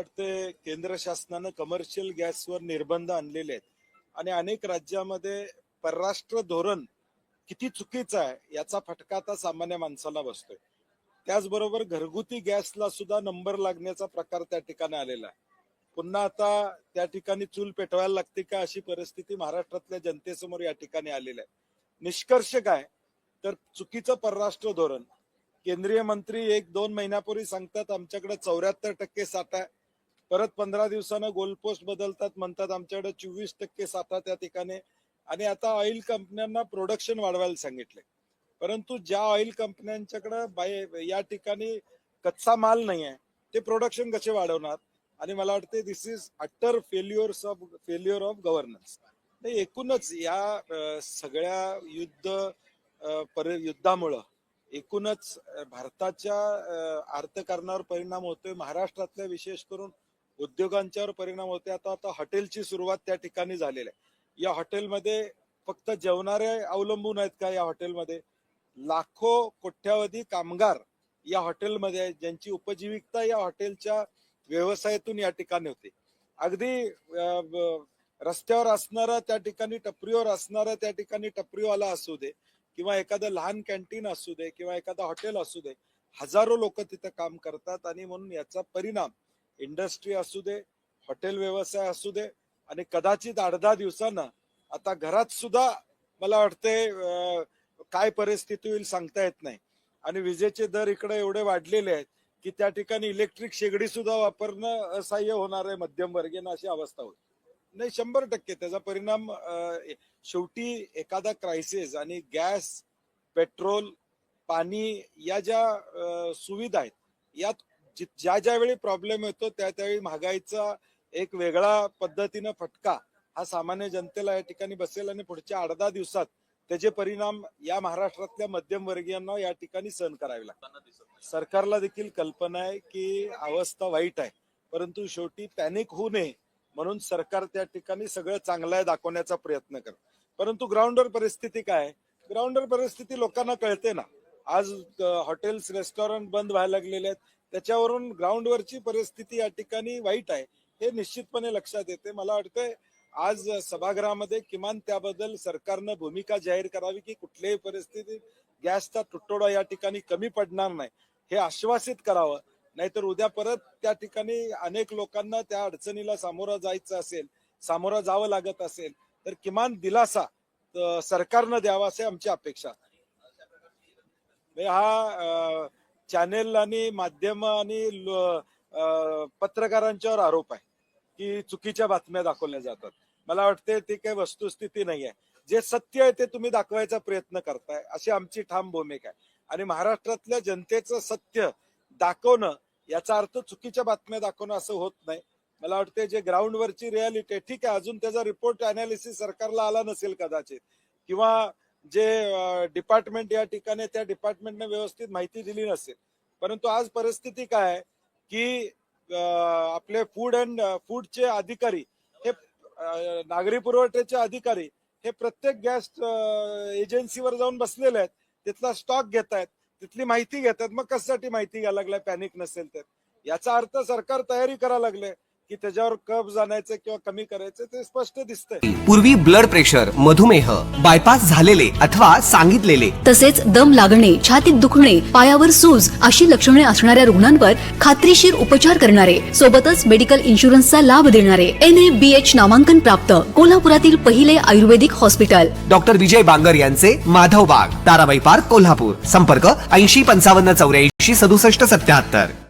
वाटते केंद्र शासनानं कमर्शियल गॅसवर निर्बंध आणलेले आहेत आणि अनेक राज्यामध्ये परराष्ट्र धोरण किती चुकीचं आहे याचा फटका आता सामान्य माणसाला बसतोय. त्याचबरोबर घरगुती गॅसला सुद्धा नंबर लागण्याचा प्रकार त्या ठिकाणी आलेला आहे. पुन्हा आता त्या ठिकाणी चूल पेटवायला लागते का अशी परिस्थिती महाराष्ट्रातल्या जनतेसमोर या ठिकाणी आलेली आहे. निष्कर्ष काय तर चुकीचं परराष्ट्र धोरण. केंद्रीय मंत्री 1-2 महिन्यापूर्वी सांगतात आमच्याकडे 74% साठा आहे, परत 15 दिवसानं गोलपोस्ट बदलतात, म्हणतात आमच्याकडे 24% साठा त्या ठिकाणी. आणि आता ऑइल कंपन्यांना प्रोडक्शन वाढवायला सांगितले, परंतु ज्या ऑइल कंपन्यांच्याकडे या ठिकाणी कच्चा माल नाही आहे ते प्रोडक्शन कसे वाढवणार. आणि मला वाटते this is utter failure of governance. एकूणच या सगळ्या युद्धामुळं एकूणच भारताच्या अर्थकारणावर परिणाम होतोय, महाराष्ट्रातल्या विशेष करून उद्योगांच्यावर परिणाम होतोय. आता हॉटेलची सुरुवात त्या ठिकाणी झालेली आहे. या हॉटेलमध्ये फक्त जेवणारे अवलंबून आहेत का? या हॉटेलमध्ये लाखो कोट्यावधी कामगार या हॉटेलमध्ये आहेत, ज्यांची उपजीविकता या हॉटेलच्या व्यवसायातून या ठिकाणी होते. अगदी रस्त्यावर असणारा त्या ठिकाणी टपरीवर असणारा त्या ठिकाणी टपरीवाला असू दे किंवा एखादं लहान कॅन्टीन असू दे किंवा एखादं हॉटेल असू दे, हजारो लोक तिथं काम करतात. आणि म्हणून याचा परिणाम इंडस्ट्री असू दे, हॉटेल व्यवसाय असू दे, आणि कदाचित 8-10 दिवसानं आता घरात सुद्धा मला वाटते काय परिस्थिती होईल सांगता येत नाही. आणि विजेचे दर इकडे एवढे वाढलेले आहेत की त्या ठिकाणी इलेक्ट्रिक शेगडी सुद्धा वापरणं असह्य होणार आहे मध्यमवर्गीय, अशी अवस्था होईल. नाही, 100% त्याचा परिणाम शेवटी एखादा क्रायसिस आणि गॅस, पेट्रोल, पाणी या ज्या सुविधा आहेत यात ज्या वेळी प्रॉब्लेम येतो त्यावेळी महागाईचा एक वेगळा पद्धतीनं फटका हा सामान्य जनतेला या ठिकाणी बसेल आणि पुढच्या 8-10 दिवसात त्याचे परिणाम या महाराष्ट्रातल्या मध्यमवर्गीयांना या ठिकाणी सहन करावे लागतात. सरकारला देखील कल्पना आहे की अवस्था वाईट आहे, परंतु शेवटी पॅनिक होऊ नये म्हणून सरकार त्या ठिकाणी सगळं चांगलं आहे दाखवण्याचा प्रयत्न करत. परंतु ग्राउंडवर परिस्थिती काय आहे? ग्राउंडवर परिस्थिती लोकांना कळते ना. आज हॉटेल्स, रेस्टॉरंट बंद व्हायला लागलेले आहेत, त्याच्यावरून ग्राउंडवरची परिस्थिती या ठिकाणी वाईट आहे हे निश्चितपणे लक्षात येते. मला वाटतंय आज सभागृहामध्ये किमान त्याबद्दल सरकारनं भूमिका जाहीर करावी की कुठल्याही परिस्थितीत गॅसचा तुटवडा या ठिकाणी कमी पडणार नाही हे आश्वासित करावं. नाहीतर उद्या परत त्या ठिकाणी अनेक लोकांना त्या अडचणीला सामोरं जावं लागत असेल तर किमान दिलासा सरकारनं द्यावा असे आमची अपेक्षा. हा चॅनेल आणि माध्यम आणि पत्रकारांच्यावर आरोप आहे की चुकीच्या बातम्या दाखवल्या जातात. मला वाटते ते काही वस्तुस्थिती नाही आहे. जे सत्य आहे ते तुम्ही दाखवायचा प्रयत्न करताय अशी आमची ठाम भूमिका आहे. आणि महाराष्ट्रातल्या जनतेचं सत्य दाखवणं याचा अर्थ चुकीच्या बातम्या दाखवणं असं होत नाही. मला वाटते जे ग्राउंडवरची रियालिटी ठीक आहे, अजून त्याचा रिपोर्ट अनालिसिस सरकारला आला नसेल कदाचित, किंवा जे डिपार्टमेंट या ठिकाणी त्या डिपार्टमेंटने व्यवस्थित माहिती दिली नसेल. परंतु आज परिस्थिती काय आहे की आपले फूडचे अधिकारी हे नागरी पुरवठ्याचे अधिकारी हे प्रत्येक गॅस एजन्सीवर जाऊन बसलेले आहेत, तिथला स्टॉक घेत आहेत, तिथली माहिती घेतात. मग कशासाठी माहिती घ्यायला लागलाय पॅनिक नसेल तर? याचा अर्थ सरकार तयारी करायला लागले की त्याच्यावर कब्ज आणायचं किंवा कमी करायचं ते स्पष्ट दिसतंय. पूर्वी ब्लड प्रेशर, मधुमेह, बायपास झालेले अथवा सांगितलेले, तसेच दम लागणे, छातीत दुखणे, पायावर सूज अशी लक्षणे असणाऱ्या रुग्णांवर खात्रीशीर उपचार करणारे, सोबतच मेडिकल इन्शुरन्सचा लाभ देणारे NABH नामांकन प्राप्त कोल्हापुरातील पहिले आयुर्वेदिक हॉस्पिटल डॉक्टर विजय बांगर यांचे माधवबाग, ताराबाई पार्क, कोल्हापूर. संपर्क 80 55 84 67 77.